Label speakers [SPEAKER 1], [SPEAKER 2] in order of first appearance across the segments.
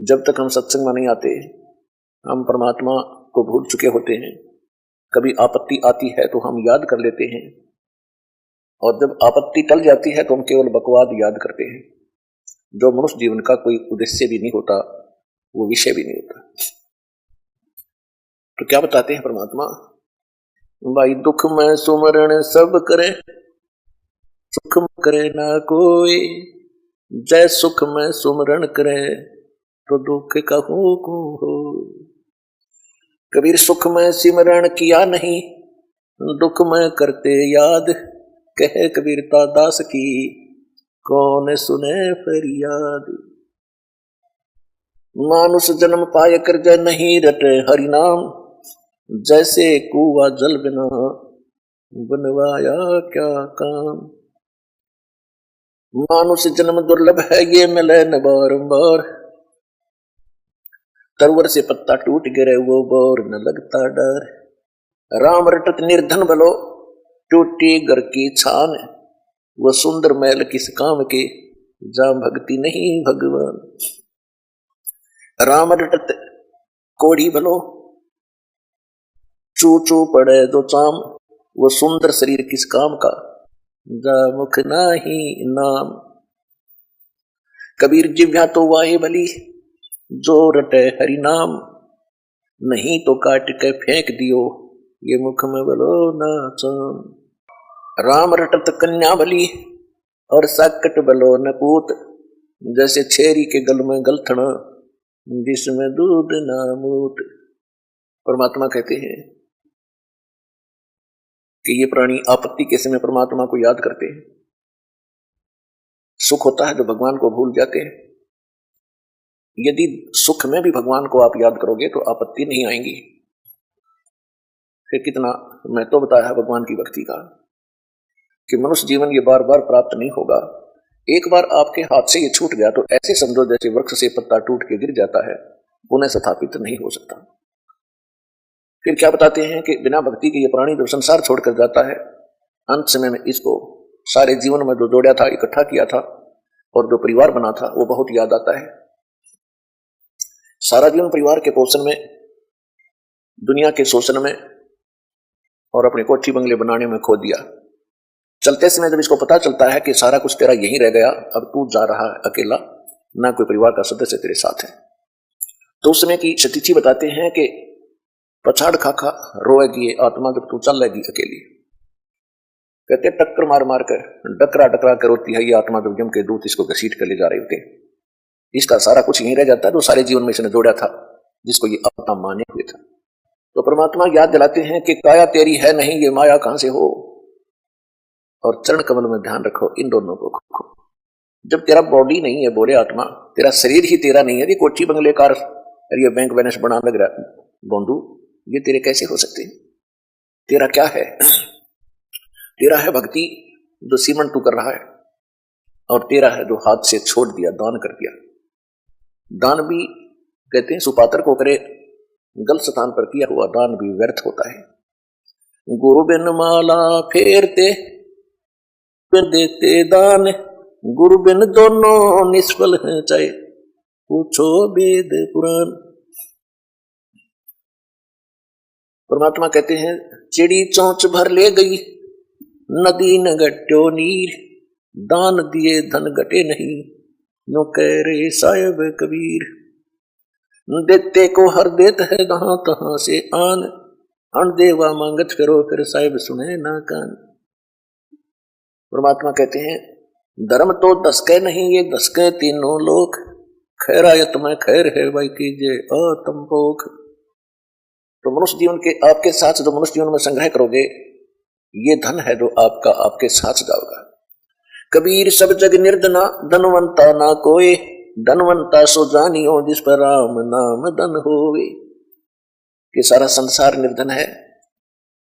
[SPEAKER 1] जब तक हम सत्संग में नहीं आते हम परमात्मा को भूल चुके होते हैं। कभी आपत्ति आती है तो हम याद कर लेते हैं, और जब आपत्ति टल जाती है तो हम केवल बकवाद याद करते हैं, जो मनुष्य जीवन का कोई उद्देश्य भी नहीं होता, वो विषय भी नहीं होता। तो क्या बताते हैं परमात्मा, भाई दुख में सुमरण सब करे, सुख में करे ना कोई, जय सुख में सुमरण करे तो दुख कहूं को हो। कबीर सुख में सिमरण किया नहीं, दुख में करते याद, कहे कबीरता दास की कौन सुने फरियाद। मानुष जन्म पाय कर जय नहीं रटे हरि नाम, जैसे कुआ जल बिना बनवाया क्या काम। मानुष जन्म दुर्लभ है ये मिले न बारंबार, तरवर से पत्ता टूट गिरे वो बोर न लगता डर। राम रटत निर्धन बलो टूटी घर की छान, वो सुंदर मैल किस काम के जा भक्ति नहीं भगवान। राम रटत कोड़ी बलो चू चू पड़े दो चाम, वो सुंदर शरीर किस काम का जा मुख नाही नाम। कबीर जिव्या तो वाहे बली जो रटे हरि नाम, नहीं तो काट के फेंक दियो ये मुख में बलो ना चाम। राम रटत कन्या बली और साकट बलो न पूत, जैसे छेरी के गल में गलथना जिसमें दूध ना मूत। परमात्मा कहते हैं कि ये प्राणी आपत्ति के समय परमात्मा को याद करते हैं। सुख होता है जो भगवान को भूल जाते हैं। यदि सुख में भी भगवान को आप याद करोगे तो आपत्ति नहीं आएंगी। फिर कितना महत्व तो बताया है भगवान की भक्ति का, कि मनुष्य जीवन ये बार बार प्राप्त नहीं होगा। एक बार आपके हाथ से ये छूट गया तो ऐसे समझो जैसे वृक्ष से पत्ता टूट के गिर जाता है, पुनः स्थापित नहीं हो सकता। फिर क्या बताते हैं कि बिना भक्ति के ये प्राणी जो संसार छोड़कर जाता है, अंत समय में इसको सारे जीवन में जो जोड़ा था, इकट्ठा किया था और जो परिवार बना था वो बहुत याद आता है। सारा जीवन परिवार के पोषण में, दुनिया के शोषण में और अपने कोठी बंगले बनाने में खो दिया। चलते समय जब इसको पता चलता है कि सारा कुछ तेरा यहीं रह गया, अब तू जा रहा है अकेला, ना कोई परिवार का सदस्य तेरे साथ है, तो उस समय की सतिथि बताते हैं कि पछाड़ खा खा रोएगी ये आत्मा जब तू चल रहेगी अकेली। कहते टक्कर मार मार कर डकरा डकरा कर रोती है ये आत्मा जब जम के दूत इसको घसीट कर ले जा रहे होते। इसका सारा कुछ यहीं रह जाता है जो सारे जीवन में इसने जोड़ा था, जिसको ये अपना माने हुए था। तो परमात्मा याद दिलाते हैं कि काया तेरी है नहीं ये माया कहां से हो, और चरण कमल में ध्यान रखो इन दोनों को खो। जब तेरा बॉडी नहीं है, बोले आत्मा, तेरा शरीर ही तेरा नहीं है, ये कोठी बंगले कार और ये बैंक बैलेंस बना लग रहा गोंदू, ये तेरे कैसे हो सकते हैं? तेरा क्या है? तेरा है भक्ति जो सीमंट तू कर रहा है, और तेरा है जो हाथ से छोड़ दिया, दान कर दिया। दान भी कहते हैं सुपात्र को करे, गलत स्थान पर किया हुआ दान भी व्यर्थ होता है। गुरु बिन माला फेरते फिर देते दान, गुरु बिन दोनों निष्फल हैं चाहे पूछो वेद पुराण। परमात्मा कहते हैं चिड़ी चोंच भर ले गई नदी न घट्यो नीर, दान दिए धन घटे नहीं नो कह रे साहिब कबीर। देते को हर देत है जहां तहां से आन, अण देवा मांगत करो फिर साहिब सुने ना कान। परमात्मा कहते हैं धर्म तो दसके नहीं ये दसके तीनों लोक, खैरायत में खैर है भाई कीजिए आत्म भोग। तो मनुष्य जीवन के आपके साथ जो मनुष्य जीवन में संग्रह करोगे, ये धन है जो आपका आपके साथ जाओगा। कबीर सब जग निर्धना धनवंता ना कोई, धनवंता सो जानियो जिस पर राम नाम धन होवे। कि सारा संसार निर्धन है,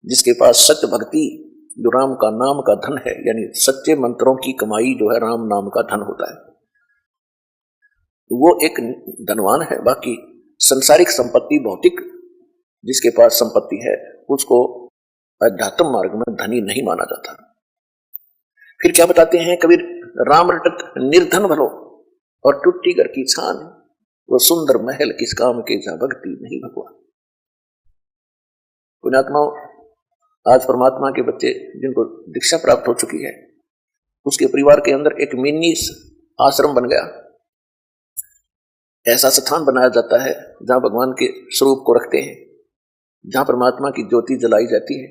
[SPEAKER 1] जिसके पास सत्य भक्ति जो राम का नाम का धन है, यानी सच्चे मंत्रों की कमाई जो है राम नाम का धन होता है, वो एक धनवान है। बाकी संसारिक संपत्ति, भौतिक जिसके पास संपत्ति है उसको अध्यात्म मार्ग में धनी नहीं माना जाता। फिर क्या बताते हैं कबीर, राम रटत निर्धन भलो और टूटी घर की छान। वो सुंदर महल किस काम के जहां भक्ति नहीं भगवान। पुण्यात्माओं, आज परमात्मा के बच्चे जिनको दीक्षा प्राप्त हो चुकी है, उसके परिवार के अंदर एक मिनी आश्रम बन गया। ऐसा स्थान बनाया जाता है जहां भगवान के स्वरूप को रखते हैं, जहां परमात्मा की ज्योति जलाई जाती है।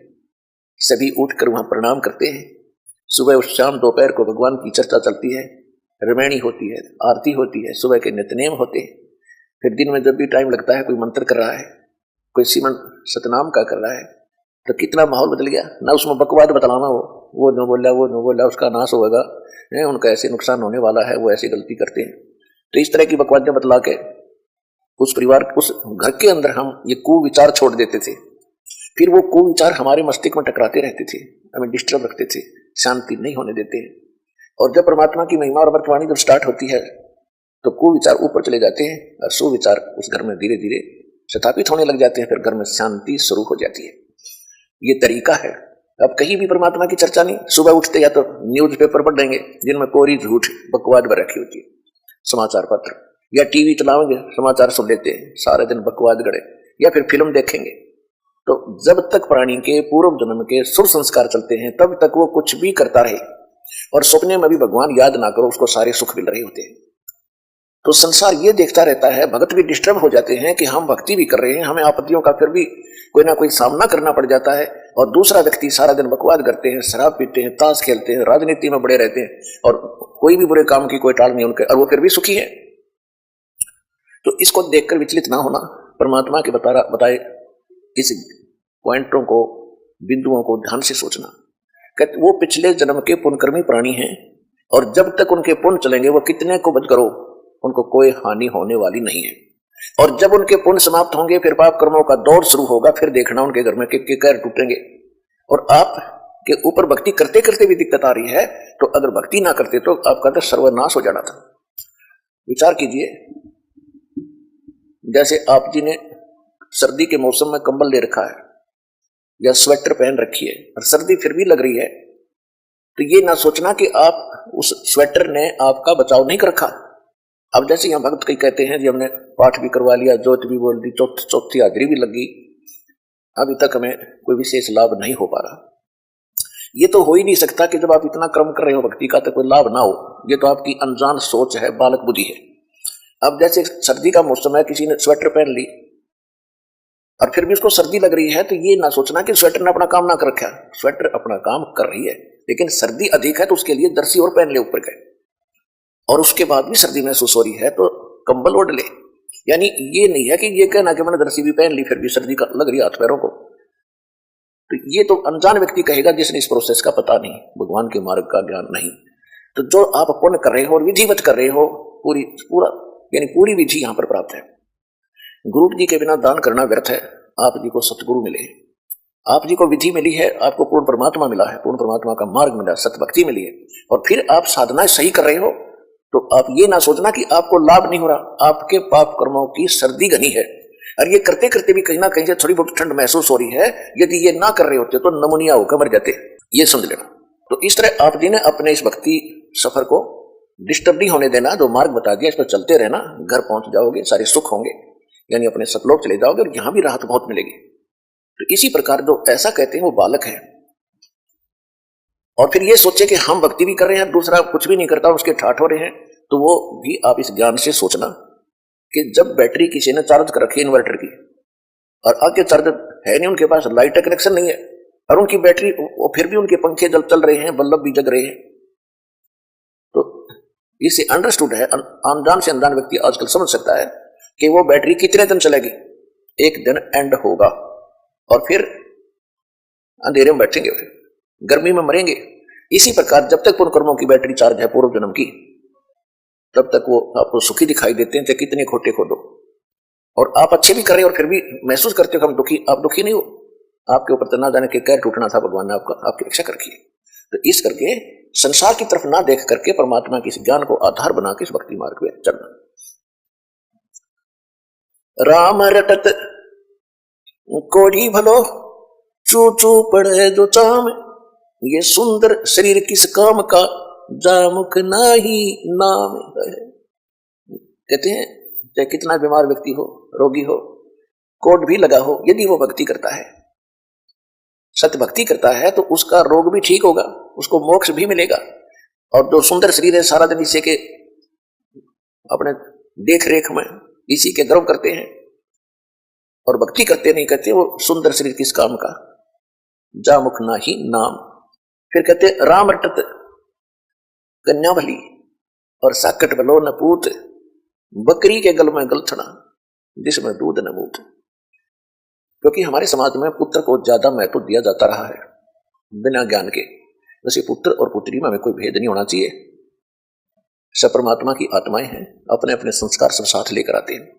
[SPEAKER 1] सभी उठकर वहां प्रणाम करते हैं। सुबह और शाम दोपहर को भगवान की चर्चा चलती है, रमैणी होती है, आरती होती है, सुबह के नित्यनेम होते हैं। फिर दिन में जब भी टाइम लगता है, कोई मंत्र कर रहा है, कोई सिमरन सतनाम का कर रहा है, तो कितना माहौल बदल गया ना। उसमें बकवाद बतलाना, वो न बोला, वो न बोला, उसका नाश होगा, उनका ऐसे नुकसान होने वाला है, वो ऐसी गलती करते हैं। तो इस तरह की बकवादें बतला के उस परिवार, उस घर के अंदर हम ये कुविचार छोड़ देते थे। फिर वो कुविचार हमारे मस्तिष्क में टकराते रहते थे, हमें डिस्टर्ब रखते थे, शांति नहीं होने देते। और जब परमात्मा की महिमा और अमृतवाणी जब स्टार्ट होती है तो कुविचार ऊपर चले जाते हैं और सुविचार उस घर में धीरे धीरे स्थापित होने लग जाते हैं। फिर घर में शांति शुरू हो जाती है। ये तरीका है। अब कहीं भी परमात्मा की चर्चा नहीं। सुबह उठते या तो न्यूज़पेपर पढ़ लेंगे जिनमें कोरी झूठ बकवाद भर रखी होती है, समाचार पत्र, या टीवी चलाओगे समाचार सुन लेते हैं, सारे दिन बकवाद गड़े, या फिर फिल्म देखेंगे। तो जब तक प्राणी के पूर्व जन्म के सुर संस्कार चलते हैं तब तक वो कुछ भी करता रहे, और सपने में भी भगवान याद ना करो, उसको सारे सुख मिल रहे होते हैं। तो संसार ये देखता रहता है, भगत भी डिस्टर्ब हो जाते हैं कि हम भक्ति भी कर रहे हैं, हमें आपत्तियों का फिर भी कोई ना कोई सामना करना पड़ जाता है। और दूसरा व्यक्ति सारा दिन बकवाद करते हैं, शराब पीते हैं, ताश खेलते हैं, राजनीति में बड़े रहते हैं, और कोई भी बुरे काम की कोई टाल नहीं उनके, और वो फिर भी सुखी है। तो इसको देखकर विचलित ना होना, परमात्मा के बताए इस पॉइंटों को, बिंदुओं को ध्यान से सोचना। कहते वो पिछले जन्म के पुण्यकर्मी प्राणी हैं, और जब तक उनके पुण्य चलेंगे, वो कितने को बद करो, उनको कोई हानि होने वाली नहीं है। और जब उनके पुण्य समाप्त होंगे, फिर पाप कर्मों का दौर शुरू होगा। फिर देखना उनके घर में के कैर टूटेंगे। और आप के ऊपर भक्ति करते करते भी दिक्कत आ रही है, तो अगर भक्ति ना करते तो आपका तो सर्वनाश हो जाना था। विचार कीजिए, जैसे आप जी ने सर्दी के मौसम में कंबल ले रखा है या स्वेटर पहन रखी है, और सर्दी फिर भी लग रही है, तो ये ना सोचना कि आप उस स्वेटर ने आपका बचाव नहीं कर रखा। अब जैसे यहाँ भक्त कई कहते हैं जी हमने पाठ भी करवा लिया, जोत भी बोल दी, चौथी हाजिरी भी लग गई, अभी तक हमें कोई विशेष लाभ नहीं हो पा रहा। ये तो हो ही नहीं सकता कि जब आप इतना कर्म कर रहे हो भक्ति का तो कोई लाभ ना हो। ये तो आपकी अनजान सोच है, बालक बुद्धि है। अब जैसे सर्दी का मौसम है, किसी ने स्वेटर पहन ली और फिर भी उसको सर्दी लग रही है, तो ये ना सोचना कि स्वेटर ने अपना काम ना कर रखा। स्वेटर अपना काम कर रही है, लेकिन सर्दी अधिक है तो उसके लिए जर्सी और पहन ले ऊपर के, और उसके बाद भी सर्दी महसूस हो रही है तो कंबल ओढ़ ले। यानी ये नहीं है कि ये कहना कि मैंने जर्सी भी पहन ली फिर भी सर्दी का लग रही है हाथ पैरों को। तो ये तो अनजान व्यक्ति कहेगा जिसने इस प्रोसेस का पता नहीं, भगवान के मार्ग का ज्ञान नहीं। तो जो आप पुण्य कर रहे हो और विधिवत कर रहे हो, पूरी विधि यहां पर प्राप्त है। गुरु जी के बिना दान करना व्यर्थ है। आप जी को सतगुरु मिले, आप जी को विधि मिली है, आपको पूर्ण परमात्मा मिला है, पूर्ण परमात्मा का मार्ग मिला, सतभक्ति मिली है, और फिर आप साधनाएं सही कर रहे हो, तो आप ये ना सोचना कि आपको लाभ नहीं हो रहा। आपके पाप कर्मों की सर्दी घनी है, और ये करते करते भी कहीं ना कहीं से थोड़ी बहुत ठंड महसूस हो रही है। यदि ये ना कर रहे होते तो नमूनिया होकर मर जाते, ये समझ लेना। तो इस तरह आप जी ने अपने इस भक्ति सफर को डिस्टर्ब नहीं होने देना, जो मार्ग बता दिया इस पर चलते रहना, घर पहुंच जाओगे, सारे सुख होंगे, यानी अपने सतलोक चले जाओगे, और यहां भी राहत बहुत मिलेगी। तो इसी प्रकार जो ऐसा कहते हैं वो बालक है, और फिर ये सोचे कि हम भक्ति भी कर रहे हैं, दूसरा कुछ भी नहीं करता, उसके ठाठ हो रहे हैं, तो वो भी आप इस ज्ञान से सोचना कि जब बैटरी किसी ने चार्ज कर रखी इन्वर्टर की, और आगे चार्जर है नहीं, उनके पास लाइट का कनेक्शन नहीं है, और उनकी बैटरी, फिर भी उनके पंखे चल रहे हैं, बल्ब भी जग रहे हैं, तो इससे अंडरस्टूड है, अनजान से अनजान व्यक्ति आजकल समझ सकता है कि वो बैटरी कितने दिन चलेगी। एक दिन एंड होगा, और फिर अंधेरे में बैठेंगे, फिर गर्मी में मरेंगे। इसी प्रकार जब तक पुण्य कर्मों की बैटरी चार्ज है पूर्व जन्म की, तब तक वो आपको सुखी दिखाई देते हैं, चाहे कितने खोटे खोदो, और आप अच्छे भी कर रहे हो और फिर भी महसूस करते हो हम दुखी। आप दुखी नहीं हो, आपके ऊपर तो ना जाने के कैर टूटना था, भगवान ने आपकी रक्षा कर रखी है। तो इस करके संसार की तरफ ना देख करके परमात्मा के इस ज्ञान को आधार बना के इस भक्ति मार्ग में चलना। राम रटत कोढ़ी भलो, चू चू पड़े जो चाम, ये सुंदर शरीर किस काम का, जामुख नाही नाम है। कहते हैं चाहे कितना बीमार व्यक्ति हो, रोगी हो, कोट भी लगा हो, यदि वो भक्ति करता है, सत्य भक्ति करता है, तो उसका रोग भी ठीक होगा, उसको मोक्ष भी मिलेगा। और जो सुंदर शरीर है, सारा दिन इसी के अपने देख रेख में इसी के गर्व करते हैं और भक्ति करते नहीं करते, वो सुंदर शरीर किस काम का, जा मुख ना ही नाम। फिर कहते राम रटत कन्या भली और साकट भलो न पूत, बकरी के गल में गलथना जिसमें दूध न मूत। क्योंकि हमारे समाज में पुत्र को ज्यादा महत्व दिया जाता रहा है बिना ज्ञान के। वैसे पुत्र और पुत्री में हमें कोई भेद नहीं होना चाहिए, सब परमात्मा की आत्माएं हैं, अपने अपने संस्कार सब साथ लेकर आते हैं।